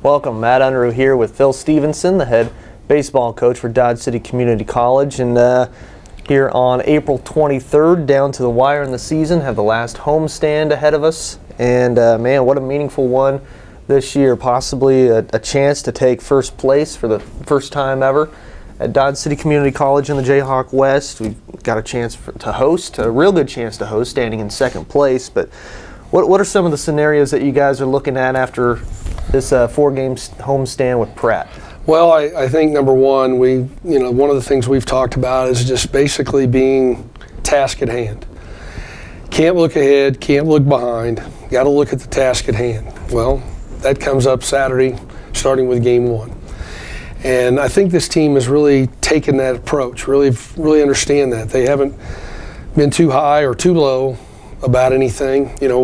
Welcome, Matt Unruh here with Phil Stephenson, the head baseball coach for Dodge City Community College. And here on April 23rd, down to the wire in the season, have the last homestand ahead of us. And man, what a meaningful one this year. Possibly a chance to take first place for the first time ever at Dodge City Community College in the Jayhawk West. We've got a chance to host, a real good chance to host, standing in second place. But what are some of the scenarios that you guys are looking at after this four-game homestand with Pratt? Well, I think number one, one of the things we've talked about is just basically being task at hand. Can't look ahead, can't look behind. Got to look at the task at hand. Well, that comes up Saturday, starting with game one. And I think this team has really taken that approach, really understand that. They haven't been too high or too low about anything. You know,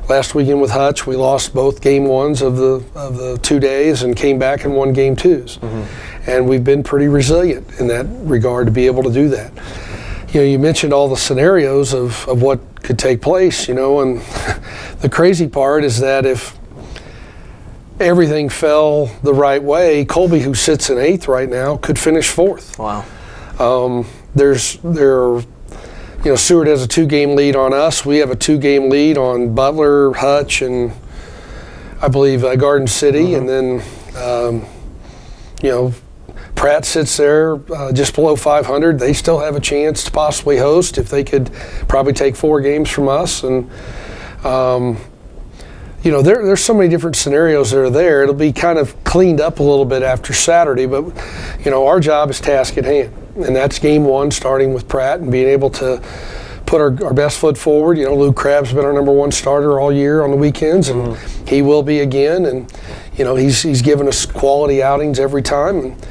last weekend with Hutch, we lost both game ones of the 2 days and came back and won game twos. Mm-hmm. And we've been pretty resilient in that regard to be able to do that. You know, you mentioned all the scenarios of what could take place, you know, and the crazy part is that if everything fell the right way, Colby, who sits in 8th right now, could finish 4th. Wow. Seward has a 2-game lead on us. We have a 2-game lead on Butler, Hutch, and I believe Garden City. Mm-hmm. And then, Pratt sits there just below 500. They still have a chance to possibly host if they could probably take 4 games from us. And, there's so many different scenarios that are there. It'll be kind of cleaned up a little bit after Saturday, but, our job is task at hand. And that's game one, starting with Pratt and being able to put our best foot forward. You know, Luke Crabb's been our #1 starter all year on the weekends, and he will be again. And, he's given us quality outings every time. And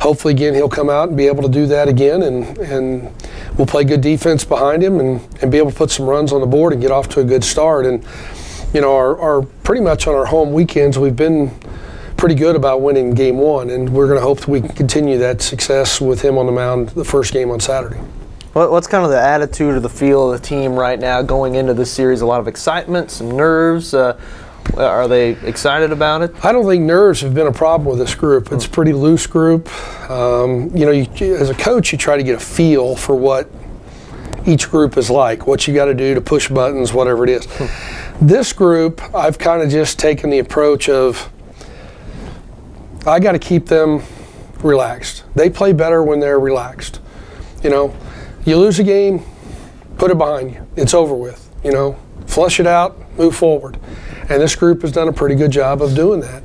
hopefully, again, he'll come out and be able to do that again. And we'll play good defense behind him and be able to put some runs on the board and get off to a good start. And, our pretty much on our home weekends, we've been pretty good about winning game one, and we're going to hope that we can continue that success with him on the mound the first game on Saturday. What's kind of the attitude or the feel of the team right now going into this series? A lot of excitement, some nerves. Are they excited about it? I don't think nerves have been a problem with this group. It's a pretty loose group. As a coach, you try to get a feel for what each group is like, what you got to do to push buttons, whatever it is. This group, I've kind of just taken the approach of I got to keep them relaxed. They play better when they're relaxed. You lose a game, put it behind you. It's over with. Flush it out, move forward. And this group has done a pretty good job of doing that.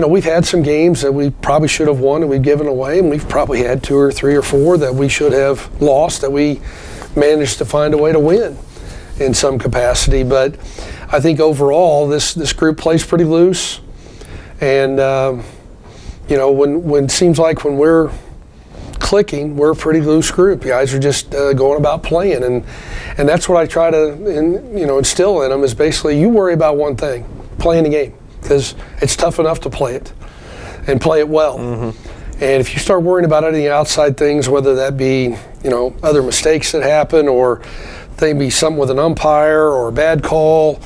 We've had some games that we probably should have won and we've given away, and we've probably had 2 or 3 or 4 that we should have lost that we managed to find a way to win in some capacity. But I think overall this group plays pretty loose. And, when it seems like when we're clicking, we're a pretty loose group. The guys are just going about playing. And that's what I try to, instill in them is basically you worry about one thing, playing the game, because it's tough enough to play it and play it well. Mm-hmm. And if you start worrying about any outside things, whether that be, other mistakes that happen or maybe something with an umpire or a bad call,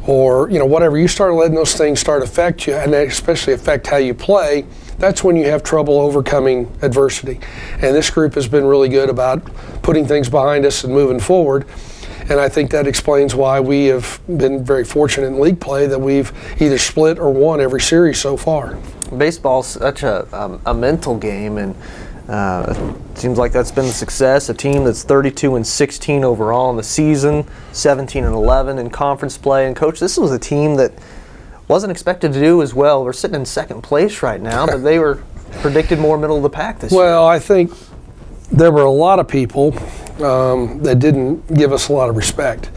or whatever, you start letting those things start affect you, and they especially affect how you play, that's when you have trouble overcoming adversity. And this group has been really good about putting things behind us and moving forward. And I think that explains why we have been very fortunate in league play that we've either split or won every series so far. Baseball's such a mental game, and it seems like that's been the success. A team that's 32-16 overall in the season, 17-11 in conference play. And Coach, this was a team that wasn't expected to do as well. We're sitting in second place right now, but they were predicted more middle of the pack this year. Well, I think there were a lot of people that didn't give us a lot of respect.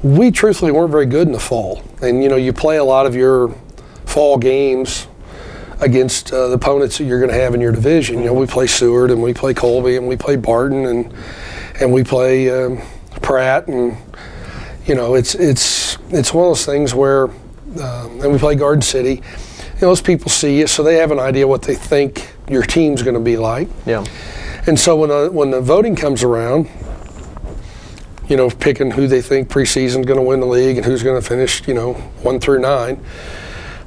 We truthfully weren't very good in the fall. And, you play a lot of your fall games against the opponents that you're going to have in your division. We play Seward and we play Colby and we play Barton and we play Pratt, and it's one of those things where and we play Garden City. Those people see you, so they have an idea what they think your team's going to be like. Yeah. And so when the voting comes around, picking who they think preseason's going to win the league and who's going to finish, 1 through 9.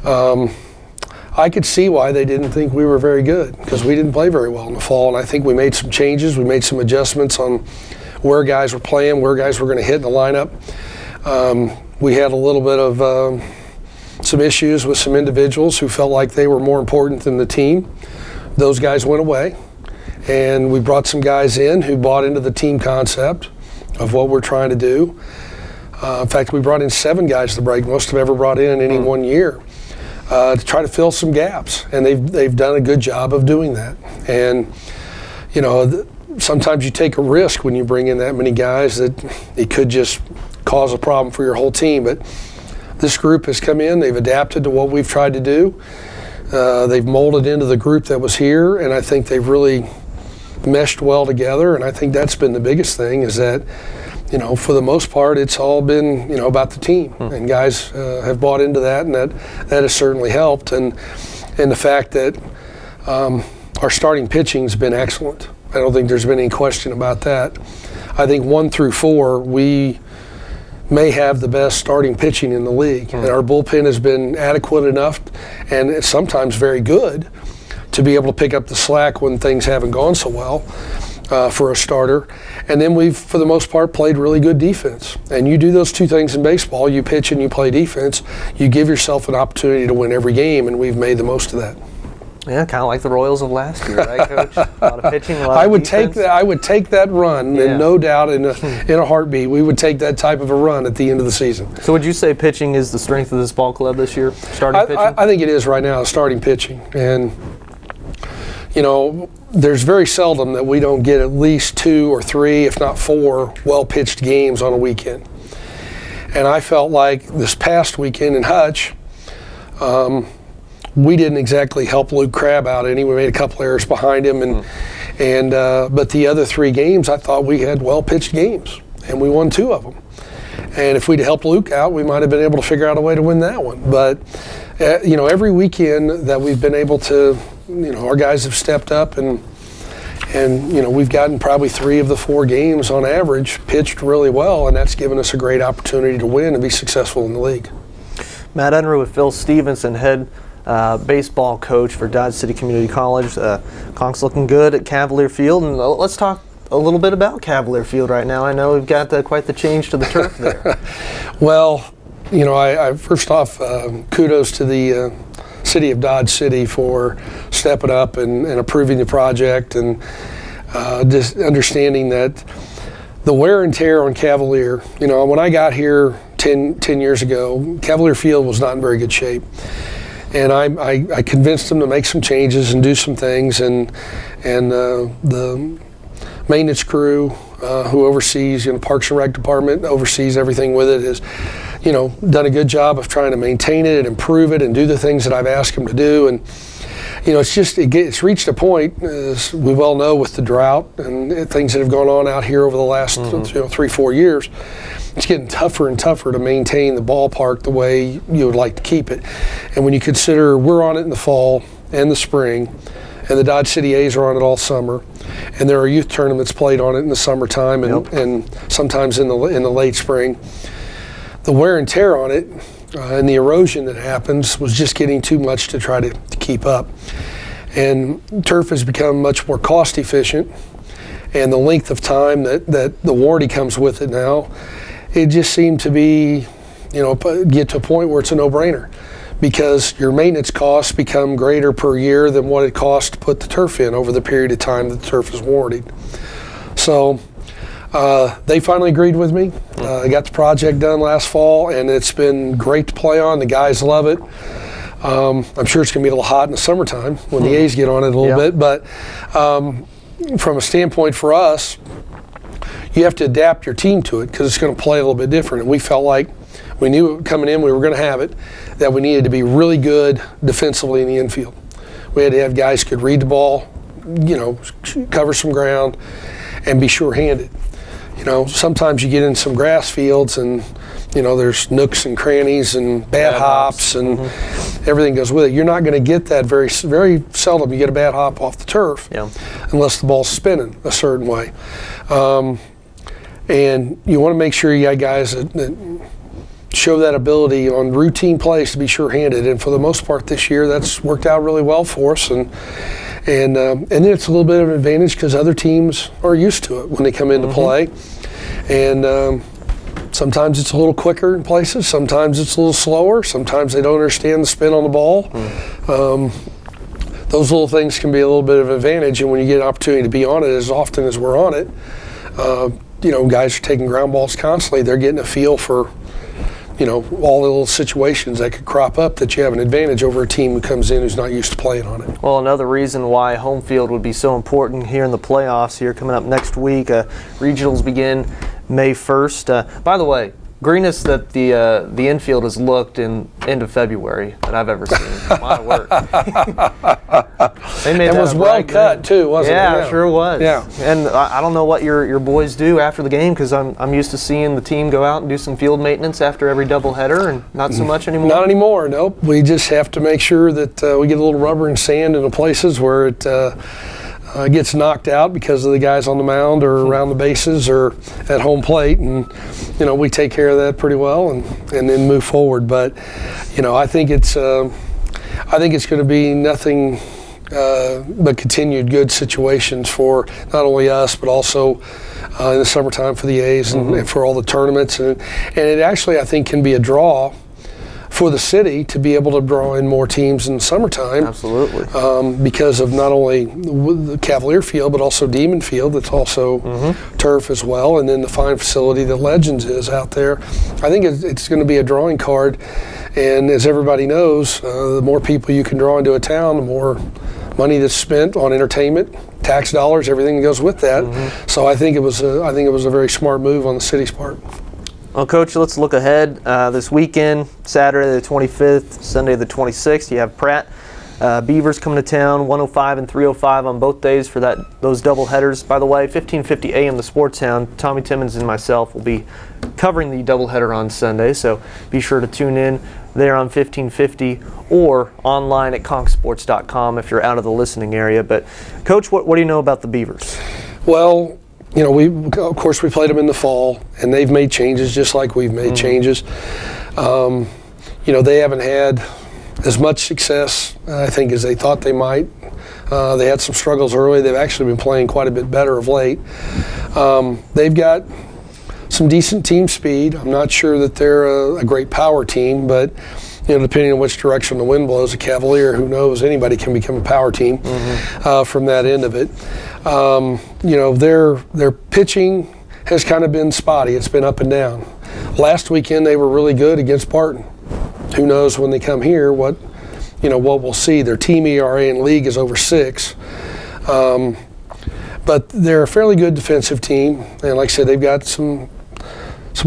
I could see why they didn't think we were very good, because we didn't play very well in the fall, and I think we made some changes. We made some adjustments on where guys were playing, where guys were going to hit in the lineup. We had a little bit of some issues with some individuals who felt like they were more important than the team. Those guys went away, and we brought some guys in who bought into the team concept of what we're trying to do. In fact, we brought in 7 guys to break, most have ever brought in any one year, to try to fill some gaps, and they've done a good job of doing that. And you know, sometimes you take a risk when you bring in that many guys that it could just cause a problem for your whole team. But this group has come in, they've adapted to what we've tried to do. They've molded into the group that was here, and I think they've really meshed well together. And I think that's been the biggest thing, is that, you know, for the most part, it's all been, you know, about the team, and guys have bought into that, and that has certainly helped. And the fact that our starting pitching's been excellent. I don't think there's been any question about that. I think 1 through 4, we may have the best starting pitching in the league, and our bullpen has been adequate enough, and it's sometimes very good, to be able to pick up the slack when things haven't gone so well for a starter. And then we've, for the most part, played really good defense. And you do those 2 things in baseball: you pitch and you play defense. You give yourself an opportunity to win every game, and we've made the most of that. Yeah, kind of like the Royals of last year, right, Coach? A lot of pitching, a lot I of would defense. take that. I would take that run, and no doubt, in a heartbeat, we would take that type of a run at the end of the season. So, would you say pitching is the strength of this ball club this year? Starting pitching. I think it is right now. Starting pitching, and you know, there's very seldom that we don't get at least 2 or 3, if not 4, well-pitched games on a weekend. And I felt like this past weekend in Hutch, we didn't exactly help Luke Crabb out any. We made a couple errors behind him, but the other 3 games, I thought we had well-pitched games, and we won 2 of them. And if we'd helped Luke out, we might have been able to figure out a way to win that one. But you know, every weekend that we've been able to, you know, our guys have stepped up, and you know, we've gotten probably 3 of the 4 games on average pitched really well, and that's given us a great opportunity to win and be successful in the league. Matt Unruh with Phil Stephenson, head baseball coach for Dodge City Community College. Conk's looking good at Cavalier Field, and let's talk a little bit about Cavalier Field right now. I know we've got quite the change to the turf there. Well, you know, I first off, kudos to the City of Dodge City for stepping up and approving the project, and just understanding that the wear and tear on Cavalier. You know, when I got here 10 years ago, Cavalier Field was not in very good shape. And I convinced them to make some changes and do some things, and the maintenance crew who oversees, you know, Parks and Rec Department, oversees everything with it, has, you know, done a good job of trying to maintain it and improve it and do the things that I've asked them to do. And you know, it's reached a point, as we well know, with the drought and things that have gone on out here over the last 3-4 years. It's getting tougher and tougher to maintain the ballpark the way you would like to keep it. And when you consider we're on it in the fall and the spring, and the Dodge City A's are on it all summer, and there are youth tournaments played on it in the summertime, and sometimes in the late spring, the wear and tear on it and the erosion that happens was just getting too much to try to keep up. And turf has become much more cost efficient, and the length of time that the warranty comes with it now, it just seemed to be, you know, get to a point where it's a no-brainer, because your maintenance costs become greater per year than what it costs to put the turf in over the period of time that the turf is warranted. So they finally agreed with me. I got the project done last fall, and it's been great to play on. The guys love it. I'm sure it's going to be a little hot in the summertime when the A's get on it a little bit, but from a standpoint for us, you have to adapt your team to it, because it's going to play a little bit different. And we felt like, we knew coming in we were going to have it, that we needed to be really good defensively in the infield. We had to have guys who could read the ball, you know, cover some ground, and be sure-handed. You know, sometimes you get in some grass fields and, you know, there's nooks and crannies and bad hops and everything goes with it. You're not going to get that very seldom. You get a bad hop off the turf unless the ball's spinning a certain way. And you want to make sure you got guys that show that ability on routine plays to be sure-handed, and for the most part this year, that's worked out really well for us. And then it's a little bit of an advantage because other teams are used to it when they come into play, and sometimes it's a little quicker in places, sometimes it's a little slower, sometimes they don't understand the spin on the ball. Those little things can be a little bit of an advantage, and when you get an opportunity to be on it as often as we're on it, guys are taking ground balls constantly. They're getting a feel for, all the little situations that could crop up that you have an advantage over a team who comes in who's not used to playing on it. Well, another reason why home field would be so important here in the playoffs here coming up next week. Regionals begin May 1st. By the way, greenest that the infield has looked in end of February that I've ever seen. A lot of work. They made it was well cut too, wasn't it? Yeah, sure was. Yeah. And I don't know what your boys do after the game, because I'm used to seeing the team go out and do some field maintenance after every doubleheader, and not so much anymore. Not anymore. Nope. We just have to make sure that we get a little rubber and sand in the places where it gets knocked out because of the guys on the mound or around the bases or at home plate, and we take care of that pretty well and then move forward. But I think it's going to be nothing but continued good situations for not only us but also in the summertime for the A's and for all the tournaments, and it actually I think can be a draw for the city to be able to draw in more teams in the summertime. Absolutely. Because of not only the Cavalier Field, but also Demon Field, that's also turf as well, and then the fine facility that Legends is out there. I think it's going to be a drawing card, and as everybody knows, the more people you can draw into a town, the more money that's spent on entertainment, tax dollars, everything that goes with that. So I think it was a very smart move on the city's part. Well, Coach, let's look ahead. This weekend, Saturday the 25th, Sunday the 26th, you have Pratt Beavers coming to town, 105 and 305 on both days for those double headers. By the way, 15:50 a.m. the Sports Hound, Tommy Timmons and myself will be covering the doubleheader on Sunday, so be sure to tune in there on 1550 or online at conksports.com if you're out of the listening area. But, Coach, what do you know about the Beavers? Well, of course we played them in the fall, and they've made changes just like we've made changes. They haven't had as much success, I think, as they thought they might. They had some struggles early. They've actually been playing quite a bit better of late. They've got some decent team speed. I'm not sure that they're a great power team, but depending on which direction the wind blows, a Cavalier, who knows, anybody can become a power team from that end of it. Their pitching has kind of been spotty. It's been up and down. Last weekend they were really good against Barton. Who knows when they come here what we'll see. Their team ERA in league is over 6. But they're a fairly good defensive team, and like I said, they've got some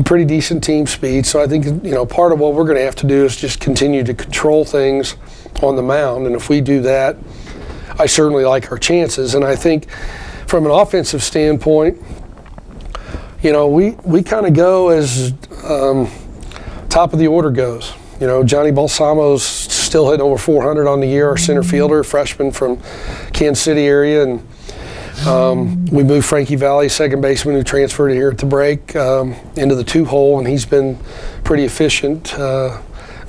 pretty decent team speed. So I think part of what we're going to have to do is just continue to control things on the mound, and if we do that, I certainly like our chances. And I think from an offensive standpoint, we kind of go as top of the order goes. Johnny Balsamo's still hitting over 400 on the year, our center fielder, freshman from Kansas City area, and we moved Frankie Valley, second baseman, who transferred here at the break, into the 2-hole, and he's been pretty efficient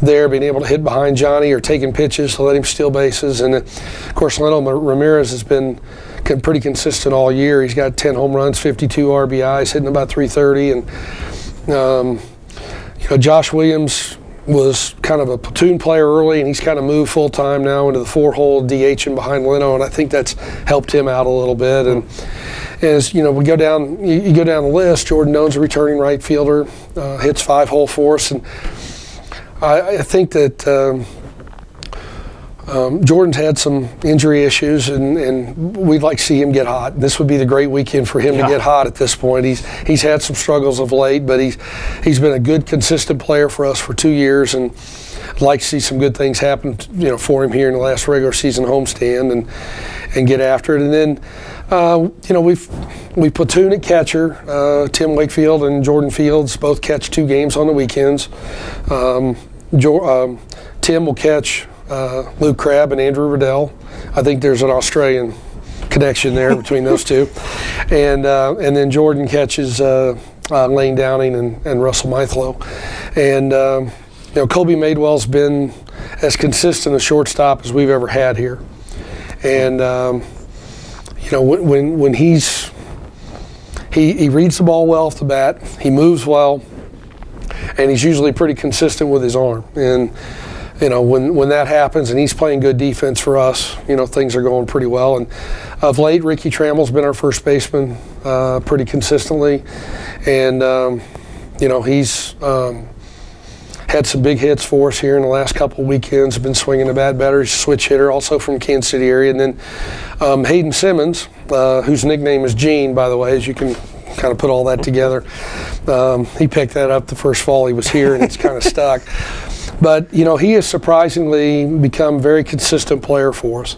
there, being able to hit behind Johnny or taking pitches to let him steal bases. And of course, Leno Ramirez has been pretty consistent all year. He's got 10 home runs, 52 RBIs, hitting about 330. And Josh Williams was kind of a platoon player early, and he's kind of moved full time now into the 4-hole, DHing behind Leno, and I think that's helped him out a little bit. And as we go down, you go down the list, Jordan None's a returning right fielder, hits 5-hole for us, and I think that Jordan's had some injury issues, and we'd like to see him get hot. This would be the great weekend for him to get hot at this point. He's had some struggles of late, but he's been a good, consistent player for us for 2 years, and I'd like to see some good things happen, for him here in the last regular season homestand and get after it. And then, we platoon at catcher. Tim Wakefield and Jordan Fields both catch 2 games on the weekends. Tim will catch Luke Crabb and Andrew Riddell. I think there's an Australian connection there between those two. And then Jordan catches Lane Downing and Russell Mithlow. And Kobe Madewell's been as consistent a shortstop as we've ever had here. And when he reads the ball well off the bat, he moves well, and he's usually pretty consistent with his arm. And when that happens and he's playing good defense for us, things are going pretty well. And of late, Ricky Trammell's been our first baseman pretty consistently. And, he's had some big hits for us here in the last couple of weekends. Been swinging the bat better. He's a switch hitter, also from Kansas City area. And then Hayden Simmons, whose nickname is Gene, by the way, as you can kind of put all that together. He picked that up the first fall he was here, and it's kind of stuck. But, he has surprisingly become a very consistent player for us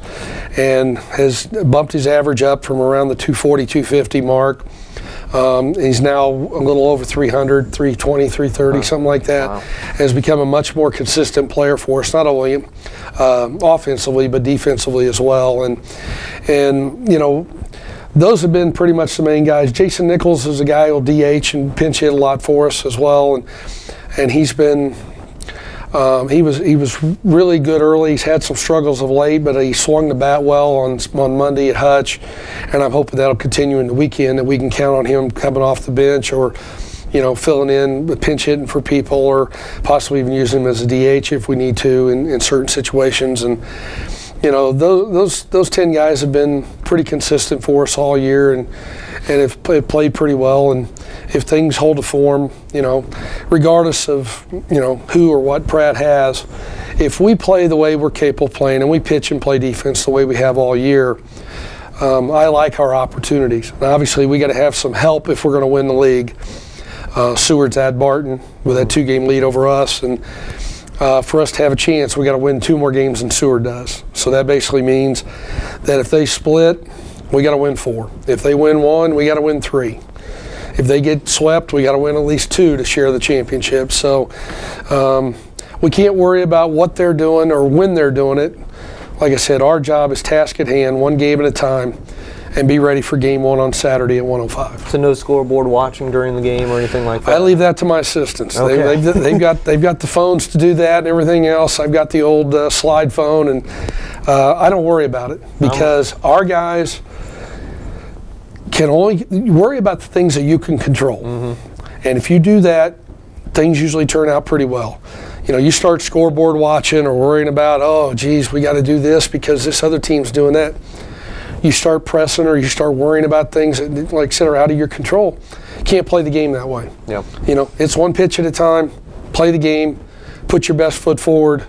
and has bumped his average up from around the 240, 250 mark. He's now a little over 300, 320, 330, something like that. Wow. Has become a much more consistent player for us, not only offensively, but defensively as well. And those have been pretty much the main guys. Jason Nichols is a guy who will DH and pinch hit a lot for us as well. And he's been... he was really good early. He's had some struggles of late, but he swung the bat well on Monday at Hutch, and I'm hoping that'll continue in the weekend, that we can count on him coming off the bench or, filling in, pinch hitting for people, or possibly even using him as a DH if we need to in certain situations. And those 10 guys have been pretty consistent for us all year and have played pretty well. And if things hold to form, regardless of, who or what Pratt has, if we play the way we're capable of playing and we pitch and play defense the way we have all year, I like our opportunities. Now, obviously, we got to have some help if we're going to win the league. Seward's at Barton with that 2-game lead over us, and for us to have a chance, we got to win 2 more games than Seward does. So that basically means that if they split, we got to win 4. If they win 1, we got to win 3. If they get swept, we got to win at least 2 to share the championship. So we can't worry about what they're doing or when they're doing it. Like I said, our job is task at hand, 1 game at a time, and be ready for game 1 on Saturday at 1:05. So no scoreboard watching during the game or anything like that? I leave that to my assistants. Okay. They've got the phones to do that and everything else. I've got the old slide phone, and I don't worry about it because our guys can only worry about the things that you can control. Mm-hmm. And if you do that, things usually turn out pretty well. You start scoreboard watching or worrying about, oh, geez, we got to do this because this other team's doing that. You start pressing or you start worrying about things that, like I said, are out of your control. You can't play the game that way. Yep. It's 1 pitch at a time. Play the game, put your best foot forward,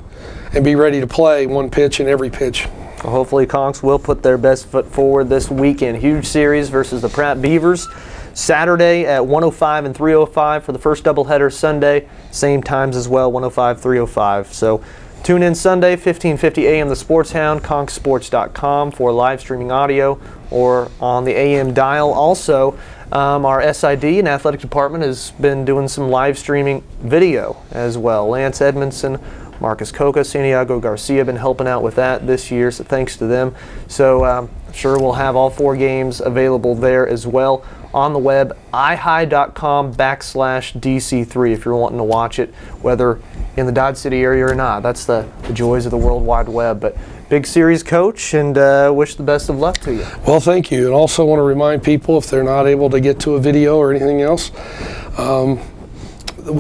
and be ready to play 1 pitch in every pitch. Well, hopefully Conks will put their best foot forward this weekend. Huge series versus the Pratt Beavers. Saturday at 1:05 and 3:05 for the first doubleheader. Sunday, same times as well, 1:05, 3:05. So tune in Sunday, 15:50 a.m. The Sports Hound, conksports.com for live streaming audio or on the AM dial. Also, our SID and athletic department has been doing some live streaming video as well. Lance Edmondson, Marcus Coca, Santiago Garcia have been helping out with that this year, so thanks to them. So I'm sure we'll have all 4 games available there as well on the web, ihigh.com/DC3 if you're wanting to watch it, whether in the Dodge City area or not. That's the joys of the World Wide Web. But big series, Coach, and wish the best of luck to you. Well, thank you. And also want to remind people, if they're not able to get to a video or anything else,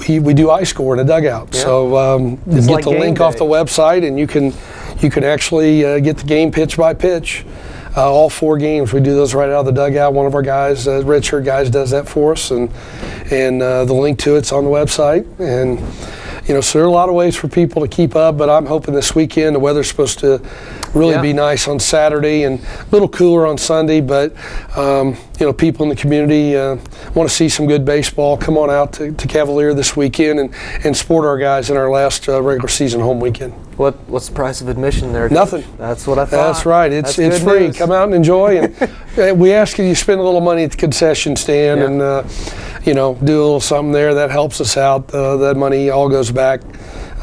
we do iScore in a dugout. Yeah. So you get the link off the website, and you can actually get the game pitch by pitch. All 4 games, we do those right out of the dugout. One of our guys, redshirt guys, does that for us, and the link to it's on the website. And so there are a lot of ways for people to keep up, but I'm hoping this weekend the weather's supposed to really be nice on Saturday and a little cooler on Sunday. But people in the community want to see some good baseball. Come on out to Cavalier this weekend and support our guys in our last regular season home weekend. What's the price of admission there? Nothing. That's what I thought. That's right. It's free. News. Come out and enjoy. And we ask you to spend a little money at the concession stand and do a little something there. That helps us out. That money all goes back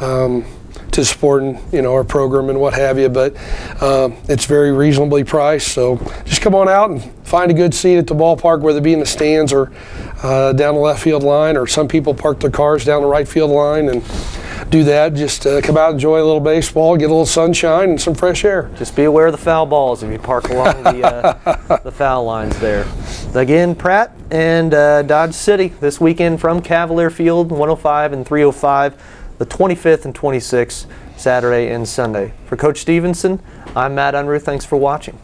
to to supporting, you know, our program and what have you. But it's very reasonably priced. So just come on out and find a good seat at the ballpark, whether it be in the stands or down the left field line, or some people park their cars down the right field line and do that. Just come out, enjoy a little baseball, get a little sunshine and some fresh air. Just be aware of the foul balls if you park along the foul lines there. Again, Pratt and Dodge City this weekend from Cavalier Field, 105 and 305, the 25th and 26th, Saturday and Sunday. For Coach Stephenson, I'm Matt Unruh. Thanks for watching.